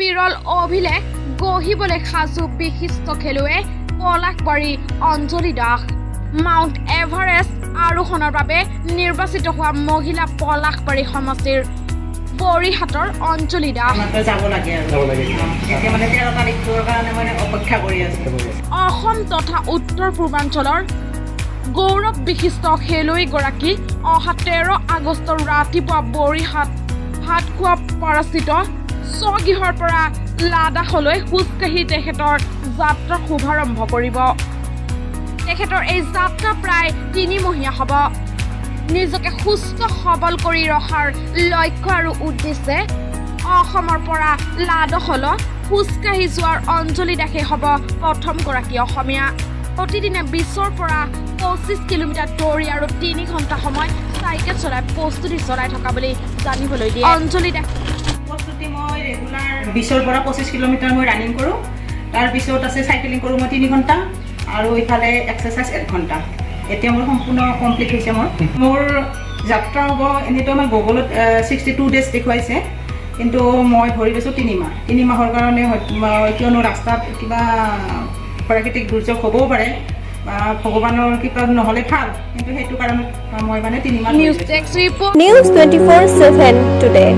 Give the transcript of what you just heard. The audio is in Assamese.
বিৰল অভিলেখ গঢ়িবলৈ সাজু বিশিষ্ট খেলুৱৈ পলাশবাৰী অঞ্জলি দাস মাউণ্ট এভাৰেষ্ট আৰোহণৰ বাবে নিৰ্বাচিত হোৱা মহিলা পলাশবাৰী সমষ্টিৰ বৰিহাটৰ অঞ্জলি দাস অসম তথা উত্তৰ পূৰ্বাঞ্চলৰ গৌৰৱ বিশিষ্ট খেলুৱৈগৰাকী অহা 13 আগষ্টৰ ৰাতিপুৱা বৰিহাট ভাতখোৱা পৰাস্থিত স্বগৃহৰ পৰা লাডাখলৈ খোজকাঢ়ি তেখেতৰ যাত্ৰা শুভাৰম্ভ কৰিব। তেখেতৰ এই যাত্ৰা প্ৰায় 3 মহীয়া হ'ব। নিজকে সুস্থ সবল কৰি ৰখাৰ লক্ষ্য আৰু উদ্দেশ্যে অসমৰ পৰা লাডাখলৈ খোজকাঢ়ি যোৱাৰ অঞ্জলি দাসে হ'ব প্ৰথমগৰাকী অসমীয়া। প্ৰতিদিনে 20ৰ পৰা 25 কিলোমিটাৰ দৌৰি আৰু 3 ঘণ্টা সময় চাইকেল চলাই প্ৰস্তুতি চলাই থকা বুলি জানিবলৈ দিয়ে অঞ্জলি দাস। প্ৰস্তুতি মই ৰেগুলাৰ 20ৰ পৰা 25 কিলোমিটাৰ মই ৰানিং কৰোঁ। তাৰপিছত আছে চাইকেলিং কৰোঁ মই 3 ঘণ্টা আৰু ইফালে এক্সাৰচাইজ 1 ঘণ্টা। এতিয়া মোৰ সম্পূৰ্ণ কমপ্লিট হৈছে। মোৰ যাত্ৰা হ'ব এনেইতো আমাৰ গুগলত 62 ডেজ দেখুৱাইছে, কিন্তু মই ধৰি লৈছোঁ 3 মাহ। 3 মাহৰ কাৰণে কিয়নো ৰাস্তাত কিবা প্ৰাকৃতিক দুৰ্যোগ হ'বও পাৰে বা ভগৱানৰ কৃপা নহ'লে ভাল, কিন্তু সেইটো কাৰণত মই মানে 3 মাহ। News desk report News 24/7 today.